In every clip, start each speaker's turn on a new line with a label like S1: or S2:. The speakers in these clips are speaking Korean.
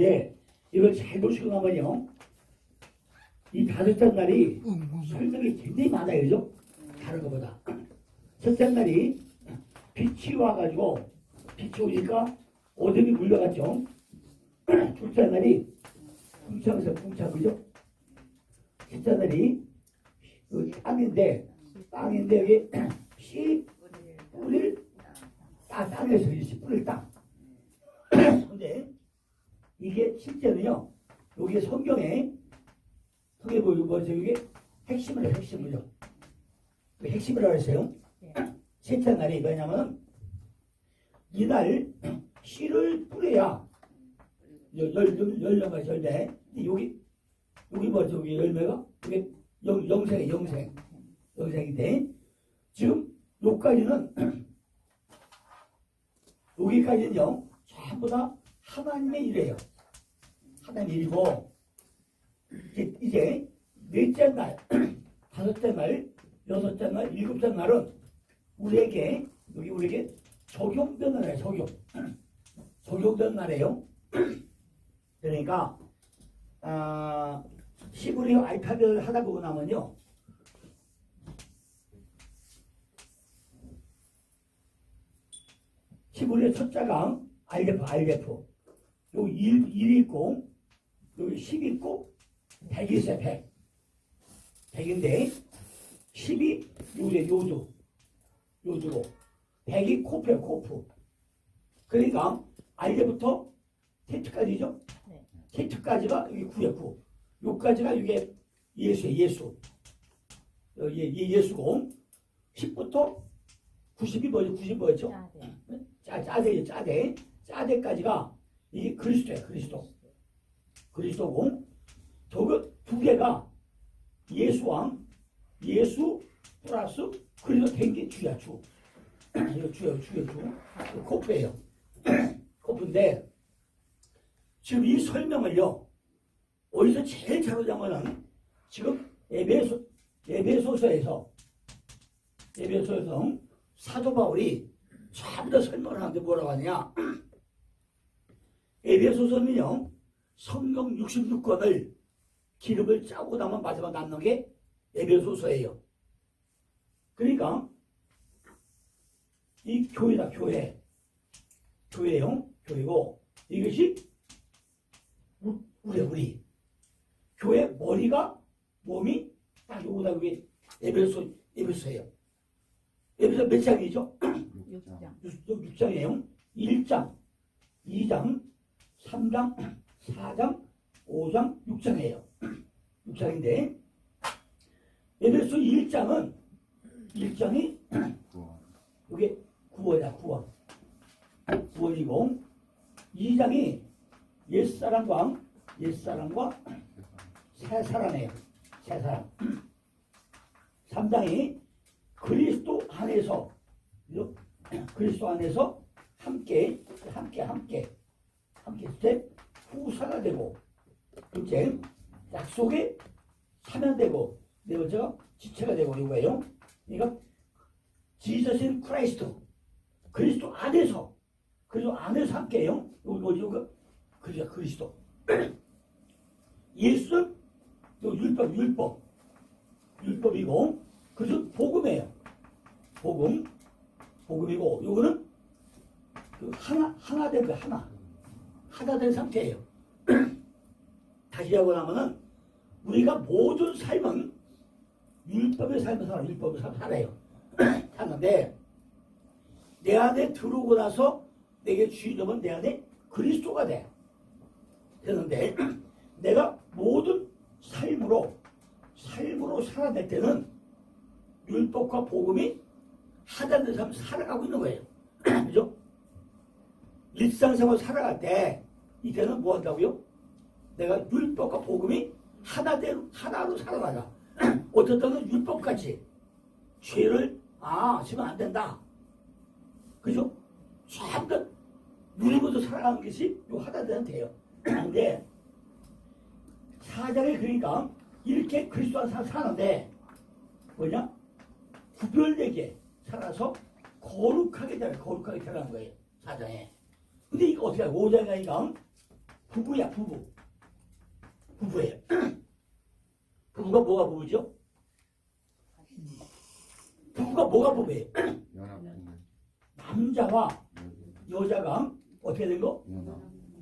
S1: 근데 이걸 잘 보시고 나면요, 이 다섯째 날이 설명이 굉장히 많아요, 그죠? 다른 것보다. 첫째 날이 빛이 와가지고 빛이 오니까 어둠이 물려갔죠. 둘째 날이 풍창에서 풍창, 그죠? 셋째 날이 땅인데 여기 씨 뿌릴 땅에서 씨 뿌릴 땅. 근데 이게 실제는요, 여기 성경에 뭐죠? 이게 핵심이죠. 핵심이라고 했어요. 셋째 날이 뭐냐면 이날 씨를 뿌려야 열매가 열매. 여기 뭐죠? 여기 열매가 이게 영생인데 지금 여기까지는요 전부 다 하나님의 일이에요. 하나님의 일이고 이제 넷째 날, 다섯째 날, 여섯째 날, 일곱째 날은 우리에게 적용되는 날이에요. 적용되는 날이에요. 그러니까 시부리 알파벳을 하다 보고 나면요, 시부리의 첫자가 알제프. 여기 1 있고 여기 10 있고 100이 있어요. 100인데 10이 요주고 100이 코프예요. 코프. 그러니까 알제부터 테트까지죠. 테트까지가 여기 9예요. 9. 요까지가 이게 예수예요. 예수고 10부터 90이 뭐죠? 90 뭐였죠? 짜대까지가 이게 그리스도예요. 그리스도고 저거 두 개가 예수왕, 예수 플러스 그리스도 된 게 주야. 이거 주예요. 코프예요. 코프인데 지금 이 설명을요 어디서 제일 잘 오자면은 지금 에베소서에서 사도 바울이 전부 다 설명을 하는데 뭐라고 하냐. 에베소서는요 성경 66권을 기름을 짜고 나면 마지막 남는 게 에베소서예요. 그러니까 이 교회다. 교회고 이것이 우리 교회 머리가 몸이 딱 요거다. 그게 에베소예요. 에베소 몇 장이죠? 6장이에요. 1장, 2장, 3장, 4장, 5장, 6장이에요. 6장인데 에베소 1장이 이게 9원이고 2장이 옛사람과 새사람이에요. 새사람. 3장이 그리스도 안에서 함께 후사가 되고, 이제 약속의 사면되고, 네 번째가 지체가 되고 이거예요. 그러니까 지저스인 크라이스트, 그리스도 안에서 함께해요. 이거 그리스도. 예수는 율법이고, 그래서 복음이에요. 복음이고, 요거는 하나 된 상태예요. 다시 하고 나면은 우리가 모든 삶은 율법의 삶을 살아요. 하는데 내 안에 들어오고 나서 내게 주인님은 내 안에 그리스도가 되는데 내가 모든 삶으로 살아낼 때는 율법과 복음이 하나된 삶을 살아가고 있는 거예요. 그죠? 일상생활 살아갈 때 이때는 뭐 한다고요? 내가 율법과 복음이 하나로 살아나가. 어떤 때는 율법같이 죄를 지면 안 된다. 그죠? 전부 누리면서 살아가는 것이 요 하나되면 돼요. 근데 사장이 그러니까 이렇게 그리스도 안에서 사는데 뭐냐? 구별되게 살아서 거룩하게 태어난 거예요. 사장에. 근데 이거 어떻게 해요? 5장에 가니까 부부야, 부부. 부부예요. 부부가 뭐가 부부죠? 부부가 뭐가 부부예요? 남자와 여자가 어떻게 된 거?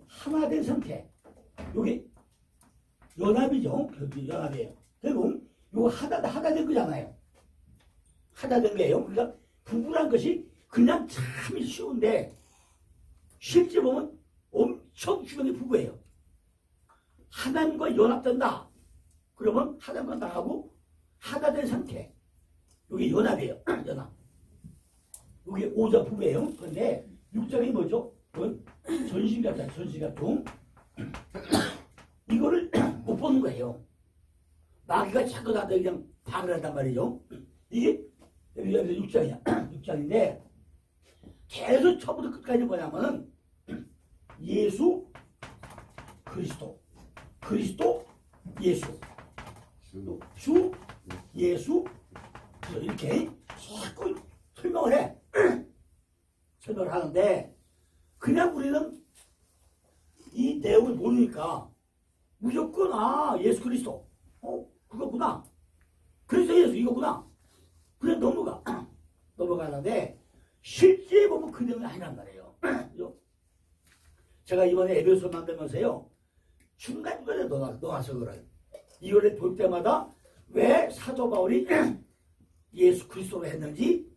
S1: 하나 된 상태. 요게 연합이죠. 연합이에요. 결국 요거 하다 된 거잖아요. 하다 된 거예요. 그러니까 부부란 것이 그냥 참 쉬운데 실제 보면 엄청 중요한 게 부부예요. 하나님과 연합된다. 그러면 하나님과 나하고 하나 된 상태. 여기 연합이에요. 연합. 여기 오자 부부예요. 그런데 6장이 뭐죠? 그건 전신갑이다. 전신갑통. 이거를 못 보는 거예요. 마귀가 자꾸 나한테 그냥 방을 한단 말이죠. 이게 6장이야. 6장인데 계속 처음부터 끝까지 뭐냐면은 예수 그리스도 그리스도 예수 주 예수 이렇게 자꾸 설명을 해. 설명을 하는데 그냥 우리는 이 내용을 모르니까 무조건 예수 그리스도 그거구나 그리스도 예수 이거구나 그냥 넘어가는데 실제 보면 그 내용이 아니란 말이에요. 제가 이번에 에베소 만들면서요 중간중간에 넣어서 그래요. 이거를 볼 때마다 왜 사도 바울이 예수 그리스도로 했는지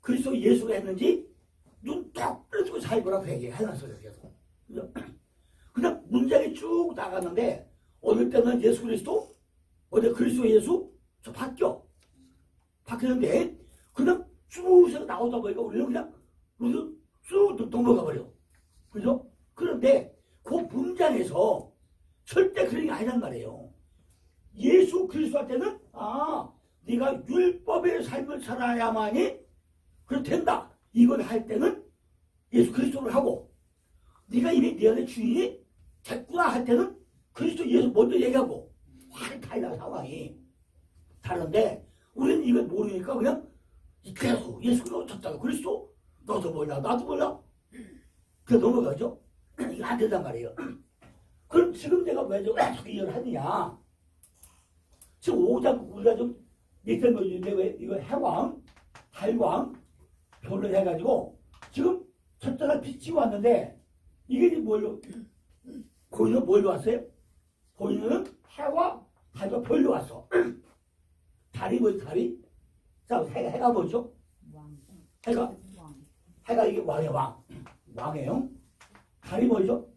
S1: 그리스도 예수로 했는지 눈 똑바로 뜨고 잘 보라고 해놨어요. 그래서 그냥 문장이 쭉 나갔는데 어느 때는 예수 그리스도 어디 그리스도 예수 저 바뀌었는데 그냥 쭉 나오다 보니까 우리는 그냥 쭉 넘어가 버려. 그죠? 그런데 그 문장에서 절대 그런 게 아니란 말이에요. 예수 그리스도한테는 네가 율법의 삶을 살아야만이 그렇게 된다. 이걸 할 때는 예수 그리스도를 하고 네가 이미 네 안에 주인이 됐구나 할 때는 그리스도 예수 먼저 얘기하고 확 달라 상황이 다른데 우리는 이걸 모르니까 그냥 계속 예수 그리스도 쳤다가 그리스도 너도 몰라 나도 몰라 그래 넘어가죠. 이거 안 된단 말이에요. 그럼 지금 내가 왜 저렇게 이해를 하느냐 지금 5장 우리가 좀 밑에 보여주는데 왜 이거 해왕 달왕 별로 해가지고 지금 첫째가 비치고 왔는데 이게 뭘로 고인은 뭘로 왔어요? 고인은 해와 달과 별로 왔어. 달이 뭐지 달이? 자 해가 뭐죠? 해가 이게 왕이야 왕이에요. 달이 뭐죠?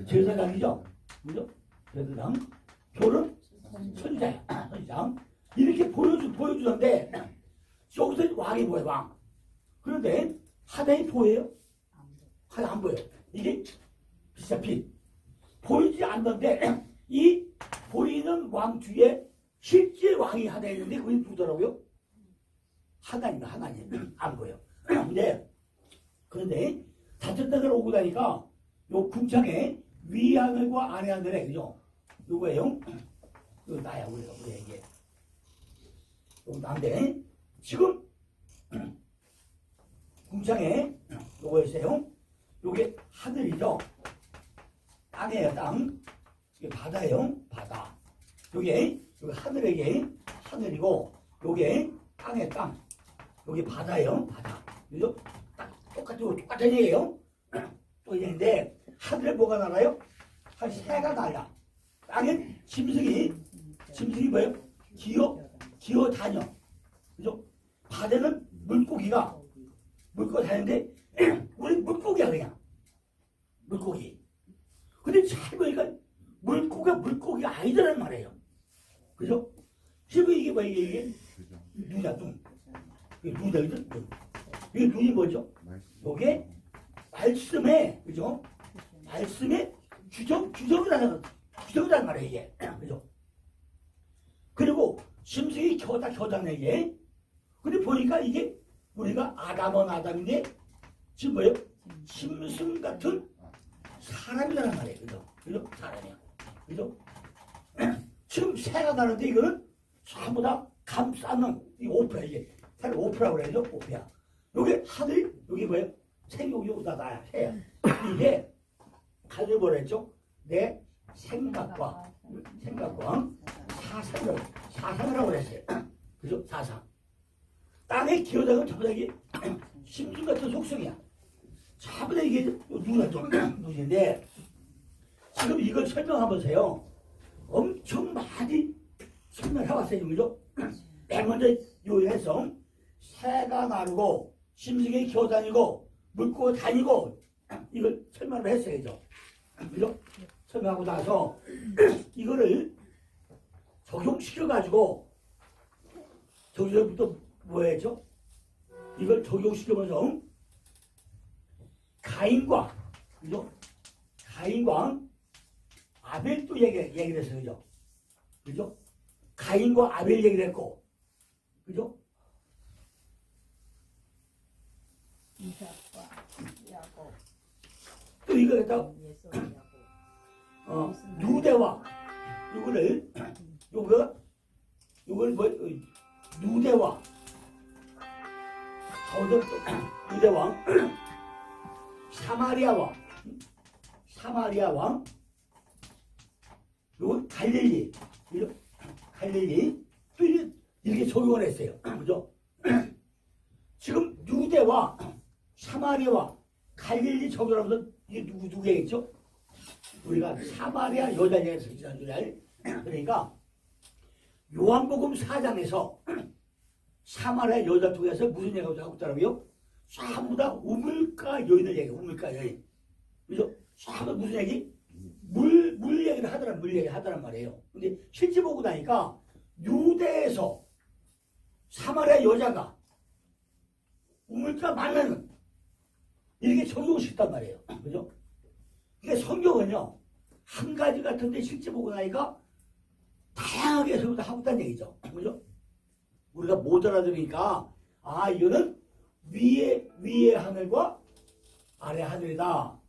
S1: 제사장이죠. 그죠? 제사장. 별은 선지자야. 선지장. 이렇게 보여주는데 여기서 왕이 뭐예요? 왕. 그런데 하나의 보여요? 하나 안 보여요. 이게 빛. 보이지 않는데 이 보이는 왕 뒤에 실제 왕이 하나 있는데 그게 누구더라고요? 하나님 안 보여. 그런데 다섯 땅을 오고 나니까 요 궁창에 위하늘과 아래하늘에 그죠? 요거예요. 이거 나야 우리가 이게. 요거 나인데 지금 궁창에 요거였어요. 요게 하늘이죠. 땅이에요 땅. 이게 바다예요 바다. 요게 하늘에게 하늘이고 요게 땅에 땅. 요게 바다예요 바다. 그죠? 똑같은 얘기예요. 또 얘기인데 하늘에 뭐가 날아요? 한 새가 날아. 땅엔 짐승이 뭐예요? 기어 다녀. 그죠? 바다는 물고기가 다니는데 우리 물고기야 그냥 물고기. 근데 잘 보니까 물고기가 아니더란 말이에요. 그죠? 지금 이게 뭐야 이게 눈이야 눈. 이게 눈이거든 눈. 이게 눈이 뭐죠? 이게 말씀에 그죠? 말씀에 주정이라는 말이에요 이게. 그죠? 그리고 짐승이 겨다네. 근데 보니까 이게 우리가 아담인데 지금 뭐예요? 짐승 같은 사람이라는 말이에요. 그죠? 사람이야. 그죠? 지금 새가 나는데 이거는 전부 다 감싸는 이 오프야 이게. 사실 오프라고 그래야죠. 오프야. 여기 하늘 여기 뭐예요? 생이 여기다 나야 해야. 이게 교단이 뭐라 했죠? 내 생각과 사상을 하고 그랬어요. 그죠? 사상. 땅의 기여자는 전부 다 이게 심술 같은 속성이야. 전부 다 이게 누구인데 지금 이걸 설명하면서요. 엄청 많이 설명해왔어요. 그죠? 맨 먼저 요해성 새가 나르고 심승이 기어다니고 물고 다니고 이걸 설명을 했어야죠. 그죠? 설명하고 나서 이거를 적용시켜가지고 저기서부터 뭐 했죠? 이걸 적용시키면서 가인과 그죠? 가인과 아벨도 얘기를 했어요. 그죠? 그죠? 가인과 아벨 얘기를 했고 그죠?
S2: 이삭과 야곱
S1: 또 이걸 갖다 누대와 요걸 뭐 누대와 누대왕 사마리아 왕 요건 갈릴리 또 이렇게 적용을 했어요. 그죠? 지금 누대와 사마리아와 갈릴리 적용하면서 이게 누구 얘기했죠? 우리가 사마리아 여자 얘기했어요. 지난주에. 그러니까 요한복음 4장에서 사마리아 여자 쪽에서 무슨 얘기가 하고 있더라고요? 전부 다 우물가 여인을 얘기해. 우물가 여인. 그죠? 전부 무슨 얘기? 물 얘기를 하더란 말이에요. 근데 실제 보고 나니까 유대에서 사마리아 여자가 우물가 만나는 이렇게 적용시켰단 말이에요. 그죠? 그러니까 성경은요, 한 가지 같은데 실제 보고 나니까 다양하게 해석을 하고 있다는 얘기죠. 그죠? 우리가 못 알아들으니까, 이거는 위의 하늘과 아래 하늘이다.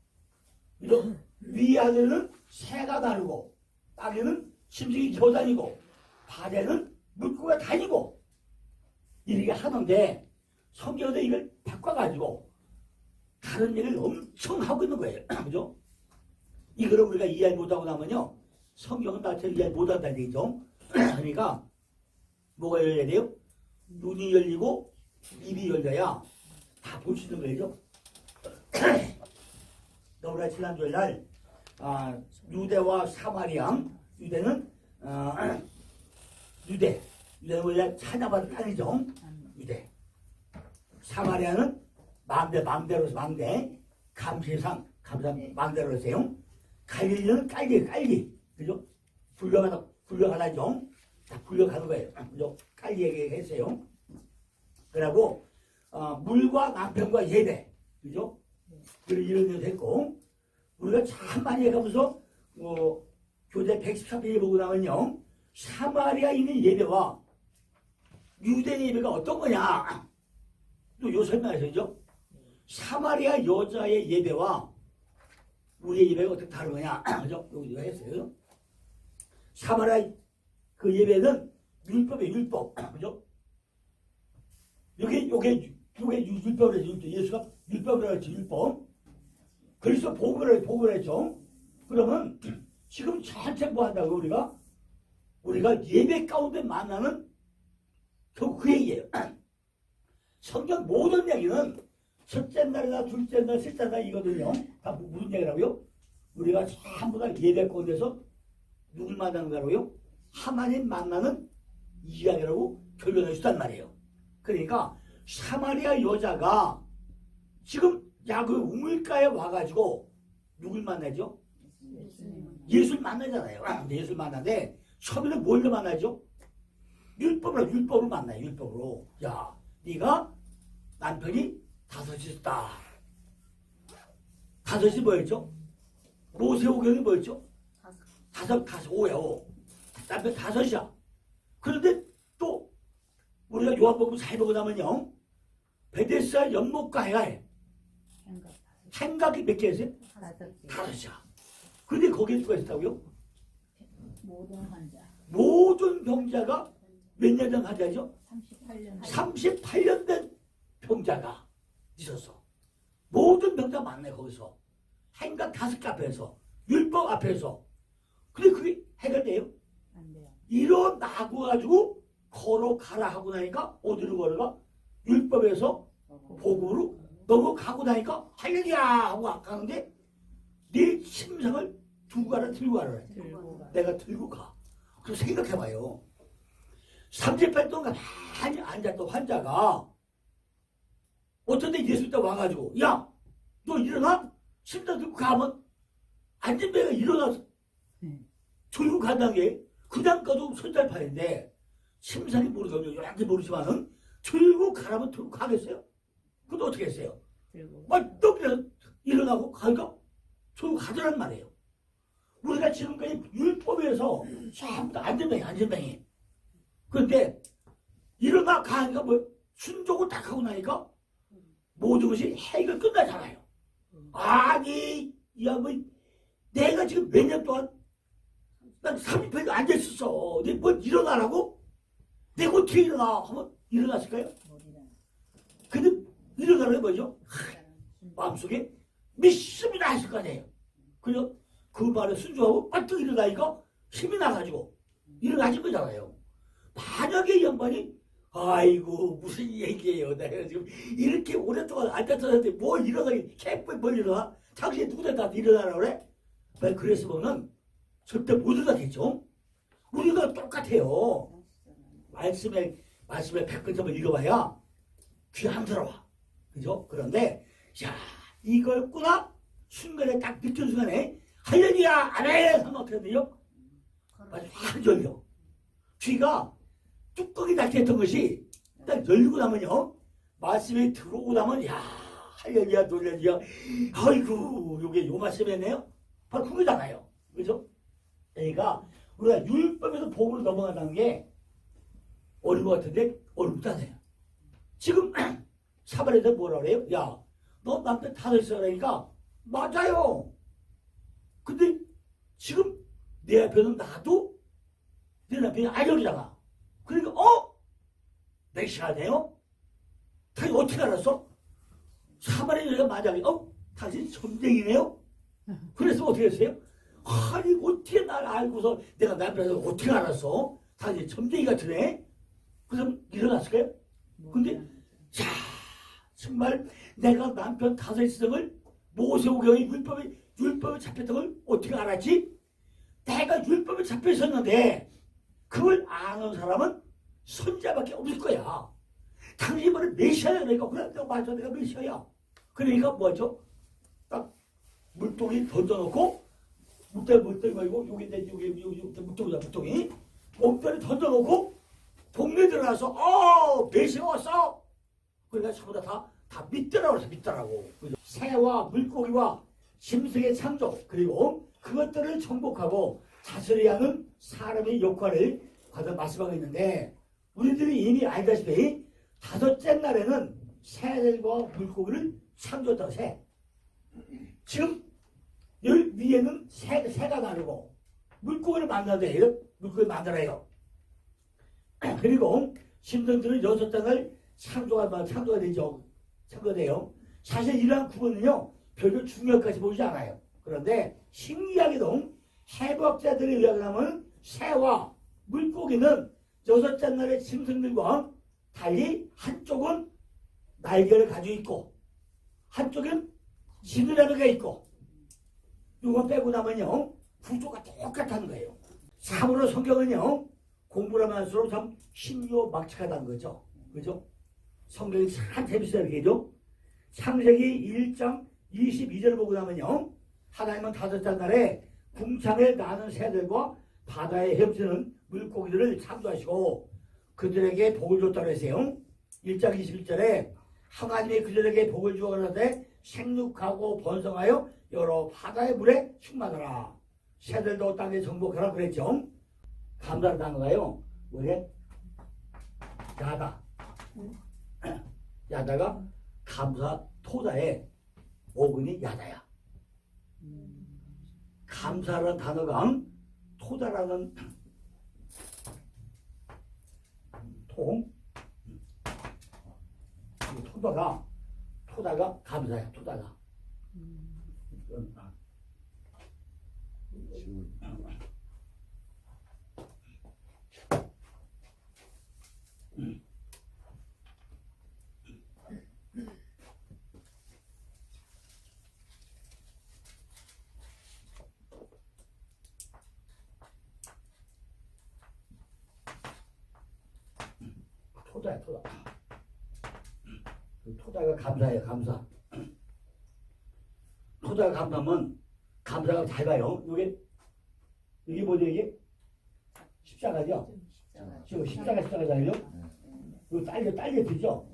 S1: 그죠? 위의 하늘은 새가 다르고, 땅에는 짐승이 기어다니고, 바다에는 물고기가 다니고, 이렇게 하는데, 성경에서 이걸 바꿔가지고, 다른 얘기를 엄청 하고 있는 거예요. 그죠? 이거를 우리가 이해 못하고 나면요, 성경은 나처럼 이해 못한다는 얘기죠. 그러니까, 뭐가 열려야 돼요? 눈이 열리고, 입이 열려야 다 볼 수 있는 거죠. 우리가 지난주에 날, 유대와 사마리아, 유대는, 유대는 원래 찬양받은 땅이죠. 유대. 사마리아는 망대로서 감시상 망대로 했어요. 갈릴리는 깔리. 그죠? 불려가다죠. 다 불려가는 거예요. 그죠? 깔리 얘기했어요. 그리고, 물과 남편과 예배. 그죠? 이런 일도 했고, 우리가 참 많이 해가면서, 교재 114페이지 보고 나면요, 사마리아 있는 예배와 유대 예배가 어떤 거냐? 또 요 설명하시죠? 사마리아 여자의 예배와 우리의 예배가 어떻게 다른 거냐? 그죠? 이거 했어요. 사마리아 그 예배는 율법. 그죠? 요게 율법이라서 율법. 예수가 율법이라고 했지, 율법. 그래서 복을 했죠. 그러면 지금 전체 뭐 한다고 우리가 예배 가운데 만나는 결국 그 얘기예요. 성경 모든 얘기는 첫째 날이나 둘째 날, 셋째 날 이거든요. 다 무슨 얘기라고요? 우리가 전부 다 예배 가운데서 누굴 만나는 거라고요? 하나님 만나는 이야기라고 결론을 주단 말이에요. 그러니까 사마리아 여자가 지금 야그 우물가에 와가지고 누굴 만나죠? 예수를 만나잖아요. 예수를 만나는데 처음에는 뭘로 만나죠? 율법으로 만나요. 율법으로. 야, 네가 남편이 5이 있다. 5이 뭐였죠? 모세오경이 뭐였죠? 5, 5. 남편 5이야. 그런데 또 우리가 요한복음 잘 보고 나면요, 베데스다 연못가에 행각이 몇 개 있어요? 5이야. 그런데 거기에 누가 있었다고요? 모든 병자가 몇 년 된 환자죠? 38년 된 병자가 있었어. 모든 병자 만나요. 거기서 행각 5개 앞에서 율법 앞에서. 근데 그게 해결돼요?
S2: 안 돼요.
S1: 일어나고 가지고 걸어가라 하고 나니까 어디로 걸어가? 율법에서 복음으로 넘어가고 나니까 할렐루야 하고 가는데 내 심상을 두고 가라 들고 가라.
S2: 들고 가.
S1: 내가 들고 가. 그래서 생각해봐요. 38 동안 가만히 앉았던 환자가 어떤 데 예수 때 와가지고 야 너 일어나? 심장 들고 가면 안전배가 일어나서 들고 간다는 게 그냥 가도 손잘파인데 심상이 모르거든요. 요렇게 모르지만은 들고 가라면 들고 가겠어요? 근데 어떻게 했어요?
S2: 들고
S1: 막 떡이라도 일어나고 가니까 들고 가더란 말이에요. 우리가 지금까지 율법에서 전부 다 안전뱅이. 그런데 일어나 가니까 뭐 순종을 딱 하고 나니까 모든 것이 해결 끝나잖아요. 아니, 야, 뭐, 내가 지금 몇 년 동안 난 30분에 앉아있었어. 근데 뭐 일어나라고? 내가 어떻게 일어나? 하면 일어났을까요?
S2: 머리랑
S1: 근데 일어나는 게 뭐죠? 마음속에 믿습니다 했을 거 아니에요. 그래서 그 말에 순종하고 빨리 일어나니까 힘이 나가지고 일어나신 거잖아요. 만약에 이 양반이 아이고 무슨 얘기예요. 내가 지금 이렇게 오랫동안 앉았었는데 뭘 일어나기 개뿔 뭘 일어나? 당신이 누구한테 나한테 일어나라 그래? 왜 그랬으면은 절대 못 일어나겠죠. 우리가 똑같아요. 말씀에 100% 읽어봐야 귀 안 들어와. 그죠? 그런데 야 이거였구나 순간에 딱 느낀 순간에 할렐루야 아멘 생각했는데요. 아주 확 열려. 귀가 뚜껑이 닫혀있던 것이 딱 열리고 나면요. 말씀이 들어오고 나면 야 할렐루야 놀렐루야 아이고 요게 요 말씀이네요. 바로 그거잖아요. 그죠? 그러니까 우리가 율법에서 복음으로 넘어간다는 게 어려운 것 같은데 어렵잖아요. 지금 사발에서 뭐라 그래요? 야 너 남편 다섯 있어 그러니까 맞아요. 근데 지금 내 앞에는 나도 내 남편이 아이언이잖아. 그러니까 메시아네요? 당신 어떻게 알았어? 사마리아 여자가 만약에 당신 점쟁이네요? 그래서 어떻게 했어요? 아니 어떻게 날 알고서 내가 남편을 어떻게 알았어? 당신 점쟁이 같으네? 그래서 일어났을까요? 근데 자 정말 내가 남편 다섯 있음을 모세오경의 율법에 잡혔던 걸 어떻게 알았지? 내가 율법에 잡혀 있었는데 그걸 아는 사람은 선자밖에 없을 거야. 당신이 말은 메시아야. 그러니까 그래 내가 맞아 내가 메시아야. 그러니까 뭐죠? 딱 물동이 던져놓고 물동이 말고 여기 물동이 목전에 던져놓고 동네 들어가서 메시아 왔어. 그러니까 전부 다 믿더라고 그래서 믿더라고. 새와 물고기와 짐승의 창조 그리고 그것들을 정복하고 다스려야 하는 사람의 역할을 과연 말씀하고 있는데 우리들이 이미 알다시피 다섯째 날에는 새들과 물고기를 창조했다고 새. 지금 여기 위에는 새가 나르고 물고기를 만들어야 물고기를 만들어요. 그리고 짐승들은 여섯째 날 창조가 되죠. 창조돼요. 사실 이러한 구분은요 별로 중요하게까지 보이지 않아요. 그런데 신기하게도 해부학자들에 의하면 새와 물고기는 여섯째 날의 짐승들과 달리 한쪽은 날개를 가지고 있고 한쪽은 지느러미가 있고 이거 빼고 나면요 구조가 똑같다는 거예요. 참으로 성경은요 공부를 하면 할수록 참 신묘막측하다는 거죠. 그죠? 성경이 참 재밌어요. 그죠? 창세기 1장 22절 보고 나면요 하나님은 다섯째 날에 궁창에 나는 새들과 바다에 헤엄치는 물고기들을 창조하시고 그들에게 복을 줬다고 했어요. 1장 21절에 하나님이 그들에게 복을 주었는데 생육하고 번성하여 여러 바다의 물에 충만하라. 새들도 땅에 정복하라 그랬죠. 감사를 단어가요. 뭐래? 야다. 야다가 감사 토다의 어근이 야다야. 감사라는 단어가 토다라는 토다가 감사야. 토다가 토다야, 토다. 토다가 감사예요, 감사. 토다가 감사하면, 감사가 잘 가요. 이게 뭐죠, 이게? 십자가죠? 지금 십자가잖아요? 이거 딸려 되죠?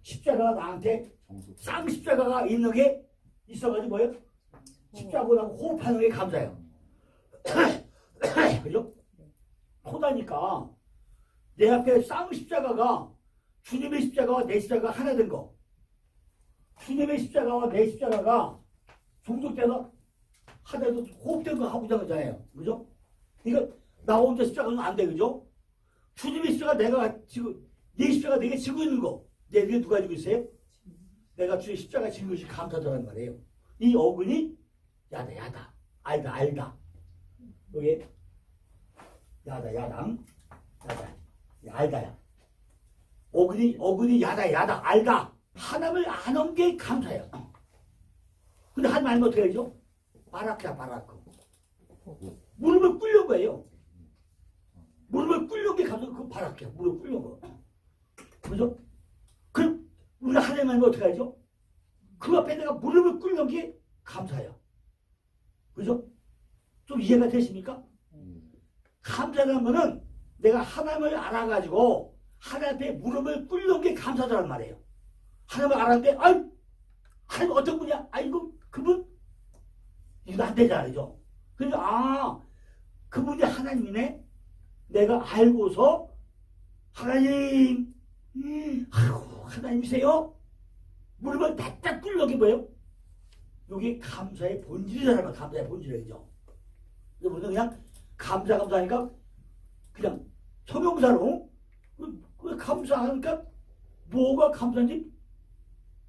S1: 십자가가 나한테 쌍십자가가 있는 게 있어가지고 뭐예요? 십자가하고 호흡하는 게 감사해요. 그죠? 토다니까 내 앞에 쌍십자가가 주님의 십자가와 내 십자가가 하나 된 거. 주님의 십자가와 내 십자가가 종속돼서 하나도 호흡된 거 하고 있잖아요. 그죠? 이거 나 혼자 십자가는 안 돼. 그죠? 주님의 십자가 내가 지금 내 십자가 내가 지고 있는 거. 내가 누가 지고 있어요? 내가 주의 십자가 지는 것이 감사하다는 말이에요. 이 어근이 야다 알다 여기 야당 알다야. 어근이 야다 알다. 하나님을 아는 게 감사해요. 근데 하나님 알면 어떻게 하죠? 바라크 무릎을 꿇는 거예요. 무릎을 꿇는 게 감사. 그 바라크야. 무릎 꿇는 거. 그죠? 그럼 우리가 하나님 알면 어떻게 하죠? 그 앞에 내가 무릎을 꿇는 게 감사해요. 그죠? 좀 이해가 되십니까? 감사라는 거는 내가 하나님을 알아가지고 하나님 앞에 무릎을 꿇는 게 감사다라는 말이에요. 하나님을 알았는데 하나님 어떤 분이야? 이거 그분? 이거 안 되잖아. 그죠? 그래서 그분이 하나님이네. 내가 알고서 하나님 하나님이세요? 무릎을 바짝 꿇는 게 뭐예요? 여기 감사의 본질이라는 거. 감사의 본질이죠. 그래서 우리는 그냥 감사하니까 그냥 형용사로 그 감사하니까 뭐가 감사인지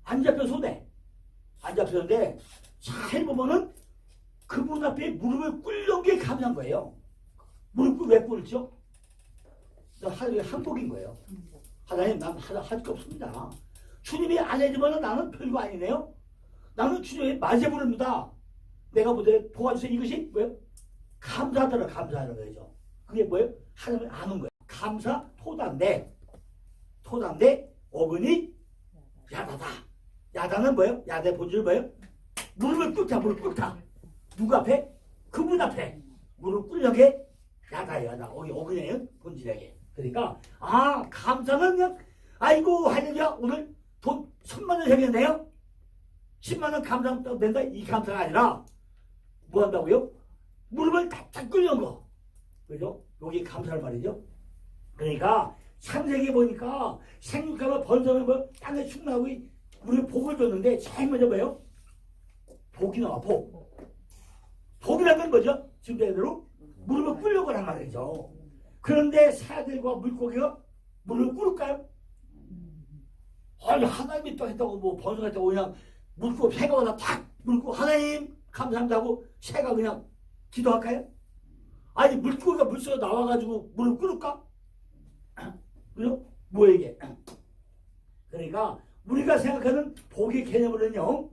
S1: 안 잡혀서네. 안 잡혔는데 잘 보면은 그분 앞에 무릎을 꿇는 게 감사한 거예요. 무릎을 왜 꿇죠? 한복인 거예요. 하나님 난 할 게 없습니다. 주님이 안 해주면 나는 별거 아니네요. 나는 주님의 마제부릅니다. 내가 보되 도와주세요. 이것이 뭐예요? 감사하는 거죠. 그게 뭐예요? 하나님을 아는 거예요. 감사 토단데 어근이 야다다. 야다는 뭐예요? 야다의 본질은 뭐예요? 무릎을 꿇다. 누구 앞에? 그분 앞에 무릎 꿇는 게 야다. 어근이에요. 본질에게. 그러니까 감사는 그냥 아이고 할렐루야 오늘 돈 10,000,000원 생겼네요. 10만원 감사한다고 된다. 이 감사가 아니라 뭐 한다고요? 무릎을 바짝 꿇는 거. 그죠? 여기 감사할 말이죠. 그러니까 창세기 보니까 생육하고 번성을 땅에 충나고 우리 복을 줬는데 제일 먼저 뭐예요? 복이 나와. 복이라는 건 뭐죠? 지금 대로 무릎을 꿇려고 하란 말이죠. 그런데 새들과 물고기가 무릎을 꿇을까요? 하나님이 또 했다고 번성했다고 그냥 물고 새가 와서 탁 물고 하나님 감사합니다 하고 새가 그냥 기도할까요? 물고기가 물속에 나와가지고 무릎 꿇을까? 그죠? 뭐야 이게? 그러니까 우리가 생각하는 복의 개념으로는요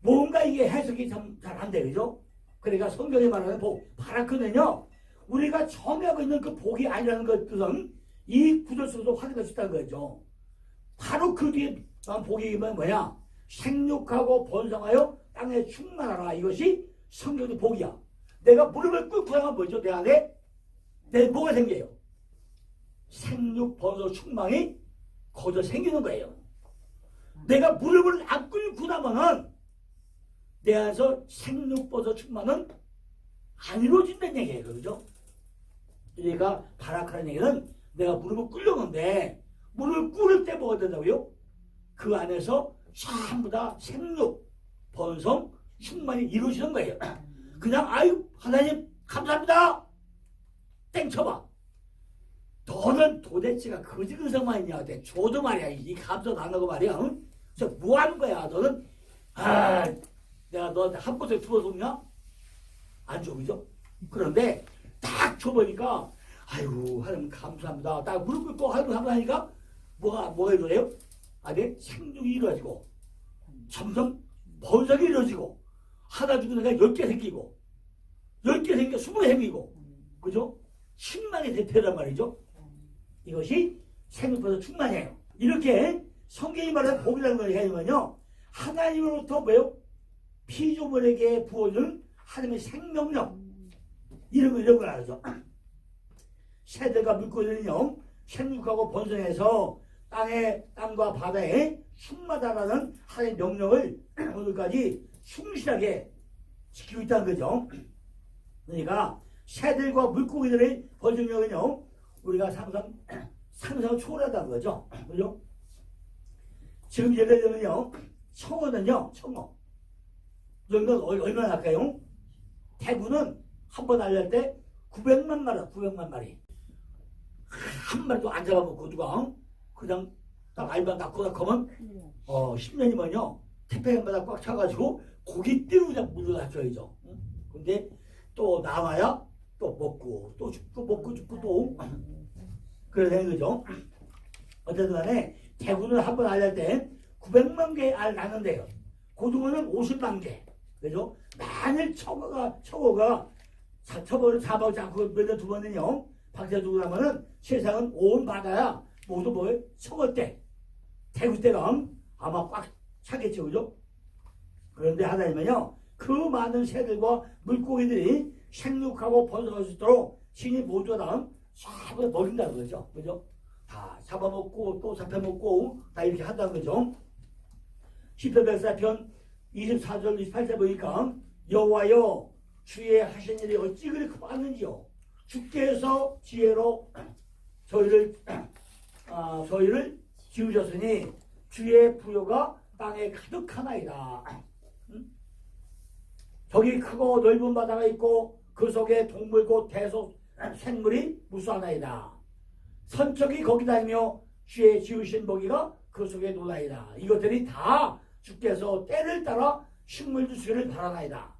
S1: 뭔가 이게 해석이 잘 안 돼. 그죠? 그러니까 성경이 말하는 복 바라크는요 우리가 정하고 있는 그 복이 아니라는 것들은 이 구절 속에서 확인할 수 있다는 거죠. 바로 그 뒤에 복이 뭐냐? 생육하고 번성하여 땅에 충만하라. 이것이 성경의 복이야. 내가 무릎을 꿇고 하면 뭐죠? 내 안에 뭐가 생겨요? 생육, 번성, 충만이 거저 생기는 거예요. 내가 무릎을 안 꿇고 나면은 내 안에서 생육, 번성, 충만은 안 이루어진다는 얘기예요. 그죠? 그러니까 바라크라는 얘기는 내가 무릎을 꿇려는데 무릎을 꿇을 때 뭐가 된다고요? 그 안에서 전부 다 생육, 번성, 충만이 이루어지는 거예요. 그냥 하나님 감사합니다. 땡쳐봐. 너는 도대체가 거지 근성만 있냐? 저도 말이야. 이 감사도 안 하고 말이야. 응? 그래서 뭐 하는 거야? 너는 내가 너한테 한 곳에 두어줬냐? 안 줘. 그죠? 그런데 딱 줘보니까 하나님 감사합니다. 딱 무릎 꿇고 하나님 감사하니까 뭐가 이루어져요? 생육이 이루어지고 점점 번성이 이루어지고 하나 죽으니까 10개 생기고 10개 생기고 20개 생기고 그죠? 10만이 대표란 말이죠. 이것이 생육해서 충만해요. 이렇게 성경이 말하는 복이라는 걸 해야지만요. 하나님으로부터 뭐요? 피조물에게 부어주는 하나님의 생명력. 이런 걸 알죠. 새들과 물고기는요, 생육하고 번성해서 땅과 바다에 충만하다는 하나님의 명령을 오늘까지 충실하게 지키고 있다는 거죠. 그러니까 새들과 물고기들의 번성력은요, 우리가 상상을 초월하다는 거죠. 그죠? 지금 예를 들면요, 청어는요, 청어. 이 정도 얼마나 할까요? 대구는 한 번 알릴 때 900만 마리, 900만 마리. 한 마리도 안 잡아먹고 누가 그냥 딱 알만 낳고 가면 10년이면요 태평양바다 꽉 차가지고 고깃대로 그냥 물러다줘야죠. 근데 또 나와야 또 먹고 또 죽고 먹고 죽고 또 그래야 되는 거죠. 어쨌든 간에 대구는 한 번 알릴 때 900만 개 알 낳는데요. 고등어는 50만 개. 그죠? 만일 청어가 청어를 잡아오지 않고 몇 년 두 번은요 박제두고 나면은 세상은 온 바다야 모두 뭐예요? 청어 때 대구 때가 아마 꽉 차겠죠. 그죠? 그런데 하나님은요 그 많은 새들과 물고기들이 생육하고 번성할 수 있도록 신이 모두 다 싹을 먹인다는 거죠. 그죠? 다 잡아먹고 또 잡혀먹고 다 이렇게 한다는 거죠. 시편 104편 24절 28절 보니까 여호와여 주의 하신 일이 어찌 그리 많은지요. 주께서 지혜로 저희를 지으셨으니 주의 부요가 땅에 가득하나이다. 저기 크고 넓은 바다가 있고 그 속에 동물 곧 대속 생물이 무수하나이다. 선척이 거기 다니며 주의 지으신 먹이가 그 속에 놀라이다. 이것들이 다 주께서 때를 따라 식물 주시기를 바라나이다.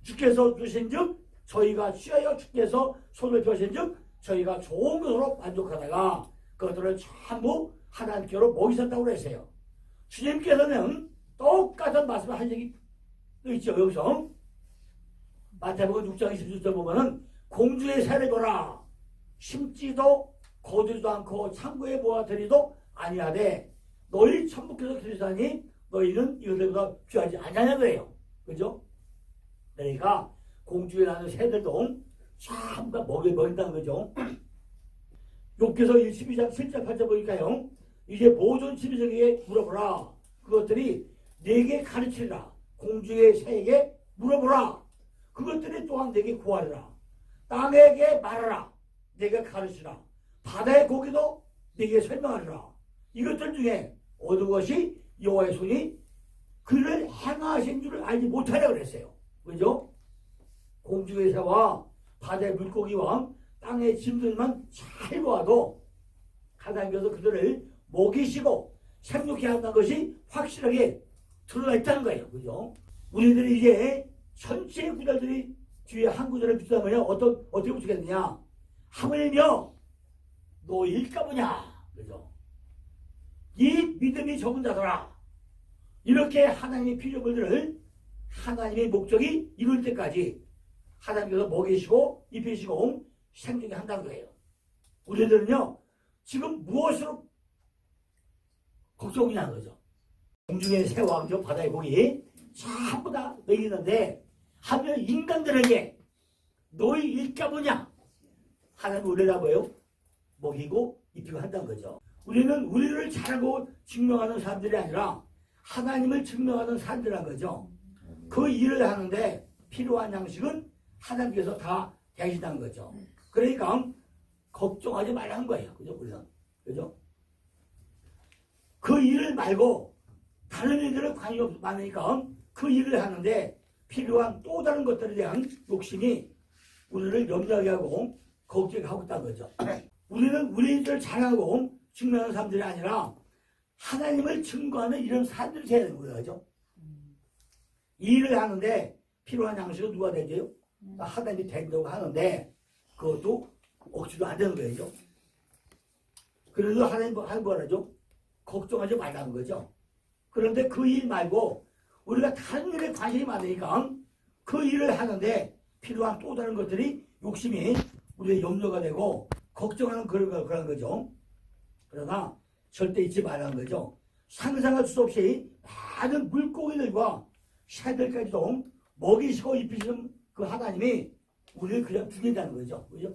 S1: 주께서 주신즉 저희가 취하여 주께서 손을 펴신즉 저희가 좋은 것으로 만족하다가 그것들을 전부 하나님께로 모이셨다고 그랬어요. 주님께서는 똑같은 말씀을 한 적이 있죠. 여기서 마태복음 6장 26절 보면은 공주의 새를 보라 심지도 거두지도 않고 창고에 모아들이도 아니하되 너희 천부께서 기르사니 너희는 이것들보다 귀하지 아니하냐 그래요. 그죠? 그러니까 공주에 나는 새들도 전부 다 먹인다는 거죠. 욥기서 12장 7절 8절 보니까요. 이제 모든 짐승에게 물어보라. 그것들이 내게 가르치리라. 공주의 새에게 물어보라. 그것들이 또한 내게 구하리라. 땅에게 말하라. 내가 가르치라. 바다의 고기도 내게 설명하리라. 이것들 중에 어느 것이 여호와의 손이 그를 행하신 줄을 알지 못하려 그랬어요. 그죠? 공중의 새와 바다의 물고기와 땅의 짐들만 잘 보아도 하나님께서 그들을 먹이시고 생육해 한다는 것이 확실하게 드러나 있다는 거예요. 그죠? 우리들이 이제 전체 구절들이 뒤에 한 구절을 붙이자면요. 어떻게 붙이겠느냐? 하물며 너일까 보냐. 그죠? 이 믿음이 적은 자들아. 이렇게 하나님의 피조물들을 하나님의 목적이 이룰 때까지 하나님께서 먹이시고 입히시고 생존하게 한다는 거예요. 우리들은요 지금 무엇으로 걱정이냐는 거죠. 공중의 새와 바다의 고기 전부 다 먹이는데 하면 인간들에게 너희 일까 보냐. 하나님 우리라 뭐예요? 먹이고 입히고 한다는 거죠. 우리는 우리를 잘하고 증명하는 사람들이 아니라 하나님을 증명하는 사람들이라는 거죠. 그 일을 하는데 필요한 양식은 하나님께서 다 대신한 거죠. 그러니까 걱정하지 말라는 거예요. 그죠? 우리는. 그죠? 그 일을 말고 다른 일들은 관심이 많으니까 그 일을 하는데 필요한 또 다른 것들에 대한 욕심이 우리를 염려하게 하고 걱정하고 있다는 거죠. 우리는 우리 일을 잘하고 증명하는 사람들이 아니라 하나님을 증거하는 이런 사람들이 돼야 되는 거죠. 이 일을 하는데 필요한 양식은 누가 되죠? 하나님이 된다고 하는데 그것도 억지로 안 되는 거예요. 그래도 하나님 뭐라죠? 걱정하지 말라는 거죠. 그런데 그 일 말고 우리가 다른 일에 관심이 많으니까 그 일을 하는데 필요한 또 다른 것들이 욕심이 우리의 염려가 되고 걱정하는 그런 거죠. 그러나 절대 잊지 말라는 거죠. 상상할 수 없이 많은 물고기들과 새들까지도 먹이시고 입히시는 그 하나님이 우리를 그냥 죽인다는 거죠. 그죠?